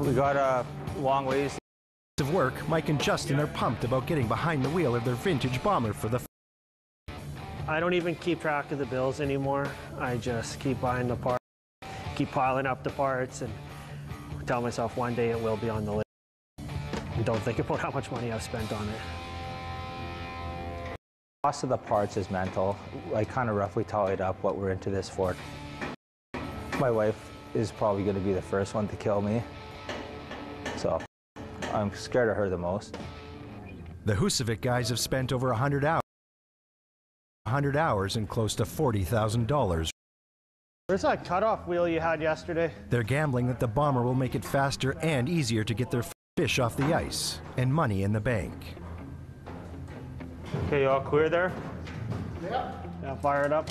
We got a long ways of work. Mike and Justin are pumped about getting behind the wheel of their vintage bomber for the. I don't even keep track of the bills anymore. I just keep buying the parts, keep piling up the parts, and tell myself one day it will be on the list. And don't think about how much money I've spent on it. The cost of the parts is mental. I kind of roughly tallied up what we're into this for. My wife is probably going to be the first one to kill me, so I'm scared of her the most. The Husavik guys have spent over 100 hours and close to $40,000. Where's that cutoff wheel you had yesterday? They're gambling that the bomber will make it faster and easier to get their fish off the ice and money in the bank. Okay, you all clear there? Yeah. Yeah, fire it up.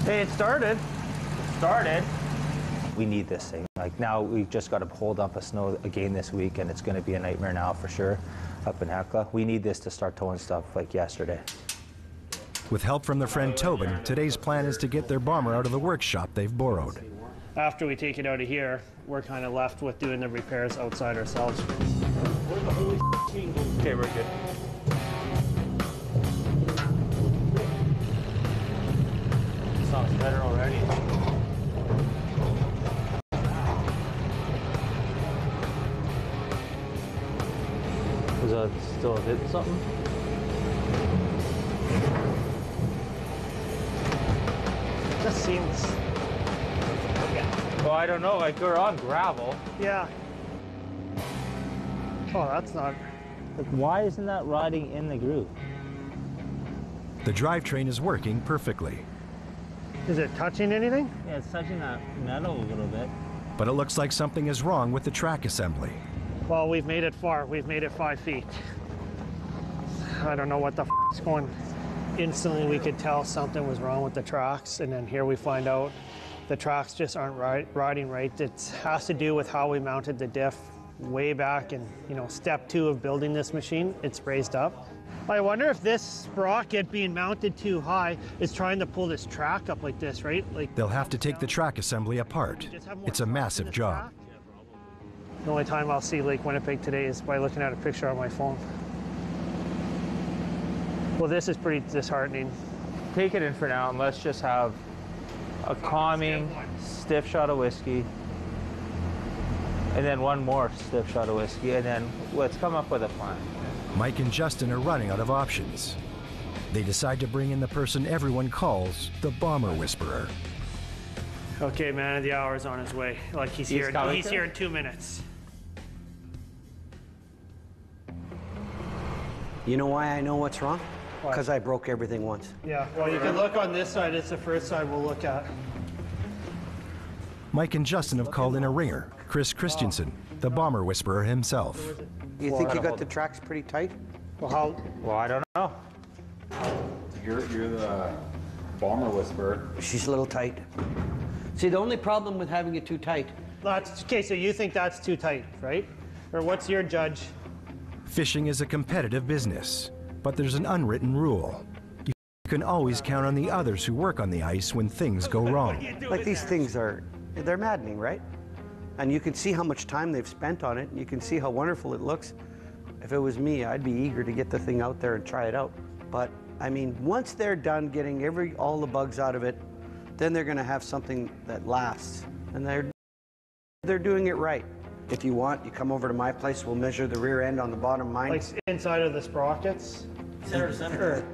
Hey, it started. It started. We need this thing. Like now, we've just got a whole dump of snow again this week, and it's going to be a nightmare now for sure up in Hecla. We need this to start towing stuff like yesterday. With help from their friend Tobin, today's plan is to get their bomber out of the workshop they've borrowed. After we take it out of here, we're kind of left with doing the repairs outside ourselves. Okay, we're good. Sounds better already. Is that still hitting something? Just seems. Well, I don't know. Like we're on gravel. Yeah. Oh, that's not. Like, why isn't that riding in the groove? The drivetrain is working perfectly. Is it touching anything? Yeah, it's touching that metal a little bit. But it looks like something is wrong with the track assembly. Well, we've made it far. We've made it 5 feet. I don't know what the is going. Instantly, we could tell something was wrong with the tracks, and then here we find out the tracks just aren't riding right. It has to do with how we mounted the diff way back in, step 2 of building this machine. It's raised up. I wonder if this sprocket being mounted too high is trying to pull this track up like this, right? Like they'll have to take the track assembly apart. It's a massive job. The only time I'll see Lake Winnipeg today is by looking at a picture on my phone. Well, this is pretty disheartening. Take it in for now, and let's just have a calming, stiff shot of whiskey, and then one more stiff shot of whiskey, and then let's come up with a plan. Mike and Justin are running out of options. They decide to bring in the person everyone calls the bomber whisperer. Okay, man of the hour is on his way. Like he's here in 2 minutes. You know why I know what's wrong? Because I broke everything once. Yeah, well, you can look on this side. It's the first side we'll look at. Mike and Justin have called in a ringer, Krys Kristgianson, the bomber whisperer himself. You think you got the tracks pretty tight? Well, I don't know. You're the bomber whisperer. She's a little tight. See, the only problem with having it too tight. Okay, so you think that's too tight, right? Or what's your judge? Fishing is a competitive business, but there's an unwritten rule. You can always count on the others who work on the ice when things go wrong. Like these things they're maddening, right? And you can see how much time they've spent on it, and you can see how wonderful it looks. If it was me, I'd be eager to get the thing out there and try it out. But, I mean, once they're done getting all the bugs out of it, then they're gonna have something that lasts. And they're doing it right. If you want, you come over to my place, we'll measure the rear end on the bottom of mine. Like inside of the sprockets? Center to center.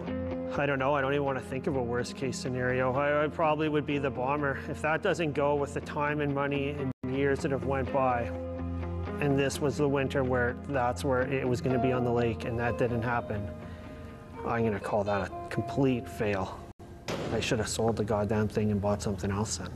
I don't know. I don't even want to think of a worst case scenario. I probably would be the bomber. If that doesn't go with the time and money and years that have went by, and this was the winter where that's where it was going to be on the lake and that didn't happen, I'm going to call that a complete fail. I should have sold the goddamn thing and bought something else then.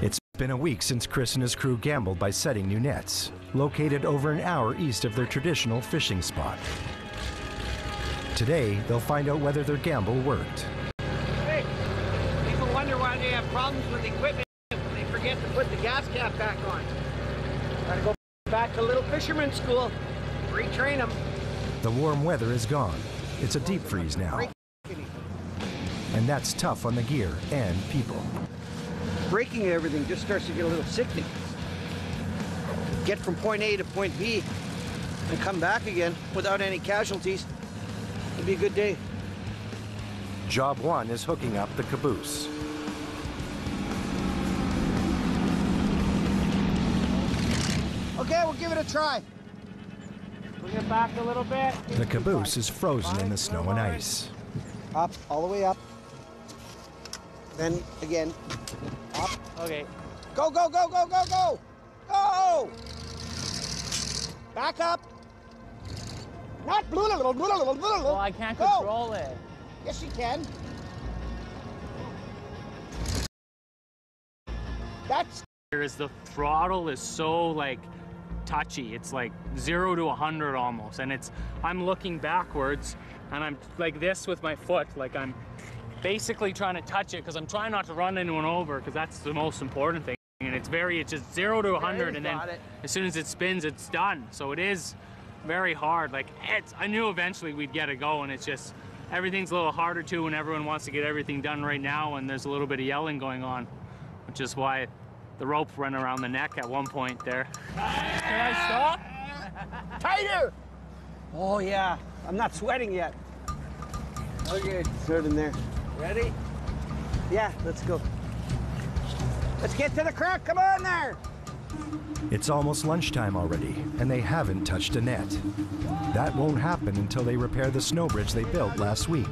It's been a week since Krys and his crew gambled by setting new nets, located over an hour east of their traditional fishing spot. Today, they'll find out whether their gamble worked. Hey, people wonder why they have problems with equipment when they forget to put the gas cap back on. Gotta go back to little fisherman school, retrain them. The warm weather is gone, It's a deep freeze now. And that's tough on the gear and people. Braking and everything just starts to get a little sickening. Get from point A to point B and come back again without any casualties. It'd be a good day. Job 1 is hooking up the caboose. Okay, we'll give it a try. Bring it back a little bit. The caboose is frozen in the snow and ice. Up, all the way up. Then again, up. Okay. Go, go, go, go, go, go! Go! Back up. Not blue, little, blue, little, blue, little. Well, I can't control it. Yes, you can. That's Is the throttle is so like touchy. It's like 0 to 100 almost, and I'm looking backwards and I'm like this with my foot, like I'm basically trying to touch it because I'm trying not to run anyone over, because that's the most important thing. And it's just 0 to 100, and then as soon as it spins, it's done. So it is very hard. Like I knew eventually we'd get it going. It's just everything's a little harder too when everyone wants to get everything done right now, and there's a little bit of yelling going on, which is why the rope ran around the neck at one point there. Can I stop? tighter. Oh yeah, I'm not sweating yet. Okay, third in there. Ready? Yeah, let's go. Let's get to the crack, come on there! It's almost lunchtime already, and they haven't touched a net. That won't happen until they repair the snow bridge they built last week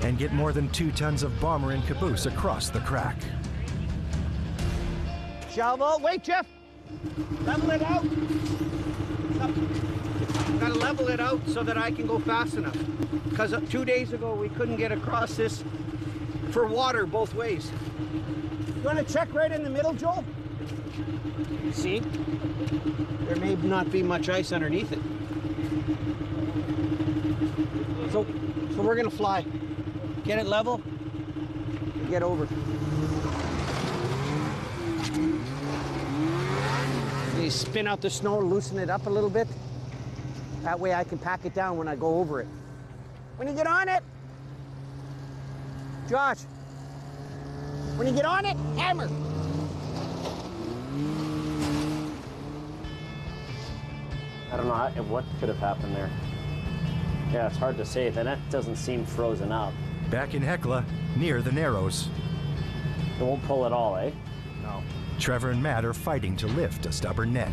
and get more than 2 tons of bomber and caboose across the crack. Shovel, wait, Jeff! Level it out! Gotta level it out so that I can go fast enough. Because 2 days ago, we couldn't get across this for water both ways. You want to check right in the middle, Joel? See? There may not be much ice underneath it. So we're gonna fly. Get it level, get over. You spin out the snow, loosen it up a little bit. That way I can pack it down when I go over it. When you get on it, Josh, when you get on it, hammer. I don't know what could have happened there. Yeah, it's hard to say. The net doesn't seem frozen up. Back in Hecla, near the Narrows. It won't pull at all, eh? No. Trevor and Matt are fighting to lift a stubborn net.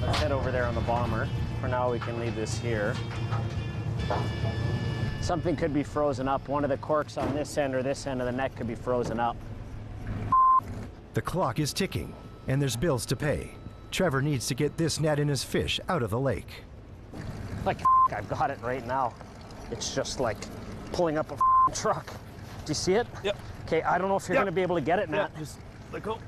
Let's head over there on the bomber. For now, we can leave this here. Something could be frozen up. One of the corks on this end or this end of the net could be frozen up. The clock is ticking, and there's bills to pay. Trevor needs to get this net and his fish out of the lake. Like, I've got it right now. It's just like pulling up a truck. Do you see it? Yep. Okay, I don't know if you're going to be able to get it, Matt. Yeah, just let go.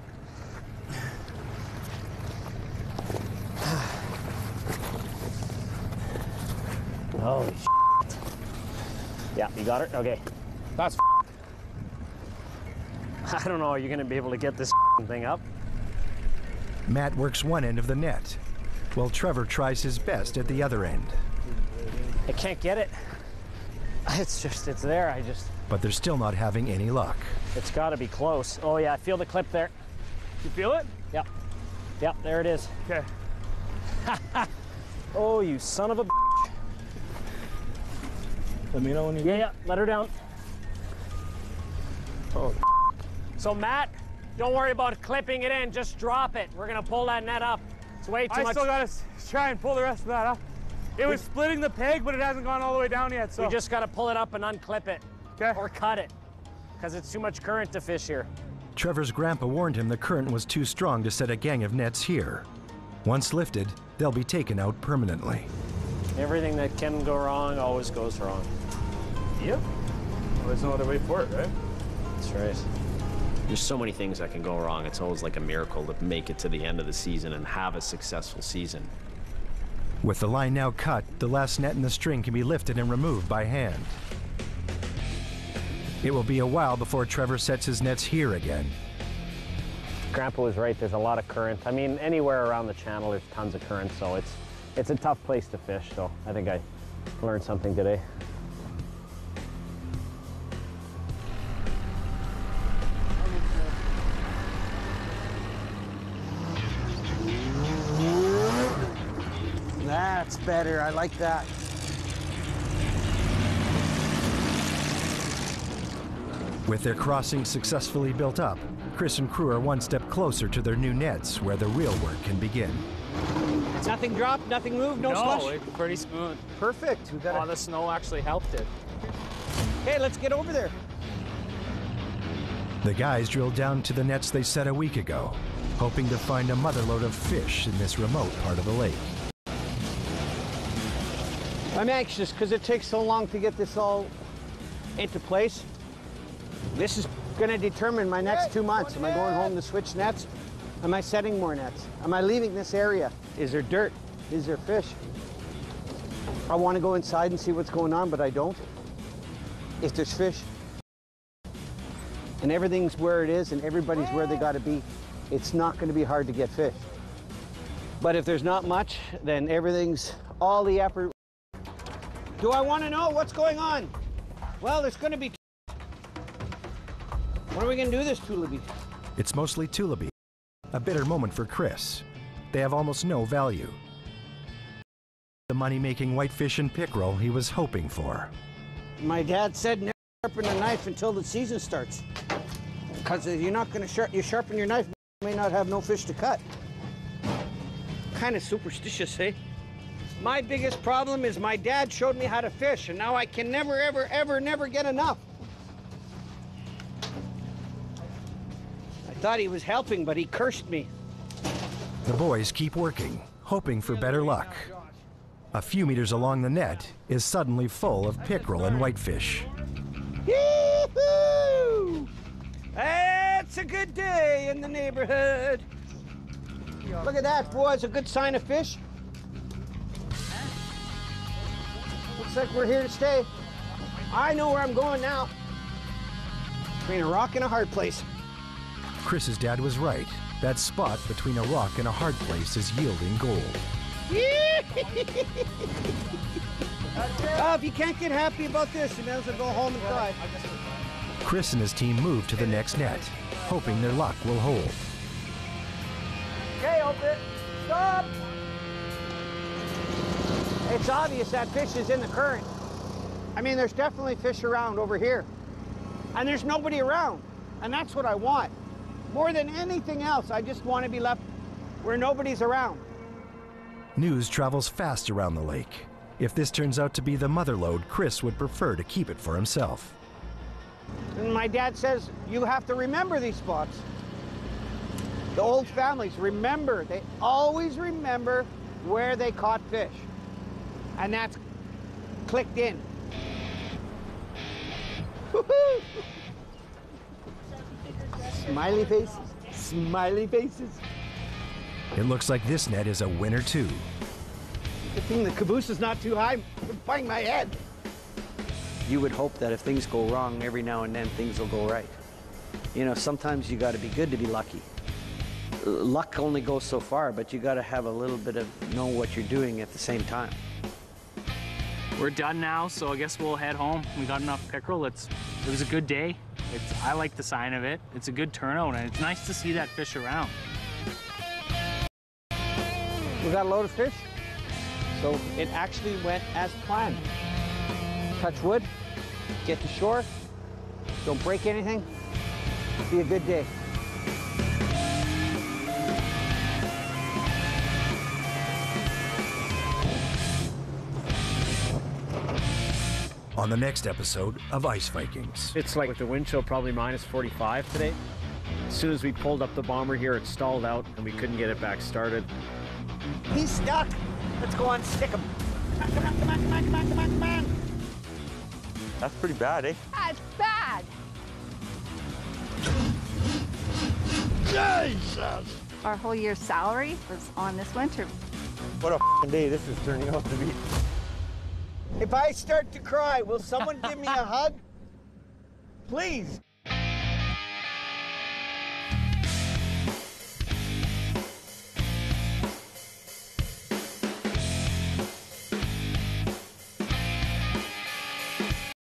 Holy shit. Yeah, you got it? Okay. That's I don't know, are you going to be able to get this thing up? Matt works one end of the net, while Trevor tries his best at the other end. I can't get it. It's there, But they're still not having any luck. It's got to be close. Oh yeah, I feel the clip there. You feel it? Yep. Yep, there it is. Okay. Oh, you son of a bitch. Let me know when you Yeah, let her down. Oh. So Matt, don't worry about clipping it in, just drop it. We're gonna pull that net up. It's way too much. I still gotta try and pull the rest of that up. It was splitting the peg, but it hasn't gone all the way down yet, so. We just gotta pull it up and unclip it. Okay. Or cut it, because it's too much current to fish here. Trevor's grandpa warned him the current was too strong to set a gang of nets here. Once lifted, they'll be taken out permanently. Everything that can go wrong always goes wrong. Yep. Well, there's no other way for it, right? That's right. There's so many things that can go wrong. It's always like a miracle to make it to the end of the season and have a successful season. With the line now cut, the last net in the string can be lifted and removed by hand. It will be a while before Trevor sets his nets here again. Grandpa was right, there's a lot of current. I mean, anywhere around the channel there's tons of current, so it's a tough place to fish, so I think I Learned something today. That's better. I like that. With their crossing successfully built up, Chris and crew are one step closer to their new nets where the real work can begin. Nothing dropped, nothing moved, no slush? No, it's pretty smooth. Perfect. We The snow actually helped it. Okay, let's get over there. The guys drilled down to the nets they set a week ago, hoping to find a motherlode of fish in this remote part of the lake. I'm anxious because it takes so long to get this all into place. This is going to determine my next 2 months. Am I going home to switch nets? Am I setting more nets? Am I leaving this area? Is there dirt? Is there fish? I want to go inside and see what's going on, but I don't. If there's fish, and everything's where it is and everybody's where they got to be, it's not going to be hard to get fish. But if there's not much, then everything's all the effort. Do I want to know what's going on? Well, there's going to be... What are we going to do this Tullaby? It's mostly Tullaby, a bitter moment for Chris. They have almost no value. The money-making whitefish and pickerel he was hoping for. My dad said never sharpen a knife until the season starts. Because if you're not going to sharpen your knife, you may not have no fish to cut. Kind of superstitious, eh? My biggest problem is my dad showed me how to fish, and now I can never, ever, ever, never get enough. I thought he was helping, but he cursed me. The boys keep working, hoping for better luck. A few meters along the net is suddenly full of pickerel and whitefish. Yee-hoo! It's a good day in the neighborhood. Look at that, boys, a good sign of fish. Looks like we're here to stay. I know where I'm going now. Between a rock and a hard place. Chris's dad was right. That spot between a rock and a hard place is yielding gold. Oh, if you can't get happy about this, you may as well go home and cry. Chris and his team move to the next net, hoping their luck will hold. Okay, open. Stop! It's obvious that fish is in the current. I mean, there's definitely fish around over here. And there's nobody around. And that's what I want. More than anything else, I just want to be left where nobody's around. News travels fast around the lake. If this turns out to be the motherlode, Chris would prefer to keep it for himself. And my dad says, you have to remember these spots. The old families remember, they always remember where they caught fish. And that's clicked in. Woohoo! Smiley faces, smiley faces. It looks like this net is a winner too. Good thing the caboose is not too high. I'm bang my head. You would hope that if things go wrong, every now and then things will go right. You know, sometimes you got to be good to be lucky. Luck only goes so far, but you got to have a little bit of know what you're doing at the same time. We're done now, so I guess we'll head home. We got enough pickerel. It was a good day. I like the sign of it. It's a good turnout, and it's nice to see that fish around. We got a load of fish, so it actually went as planned. Touch wood, get to shore, don't break anything, be a good day. On the next episode of Ice Vikings. It's like with the wind chill probably minus 45 today. As soon as we pulled up the bomber here, it stalled out and we couldn't get it back started. He's stuck. Let's go on, stick him. Come on, come on, come on, come on, come on, come on, come on. That's pretty bad, eh? That's bad. Jesus! Our whole year's salary was on this winter. What a f***ing day this is turning out to be. If I start to cry, will someone give me a hug? Please.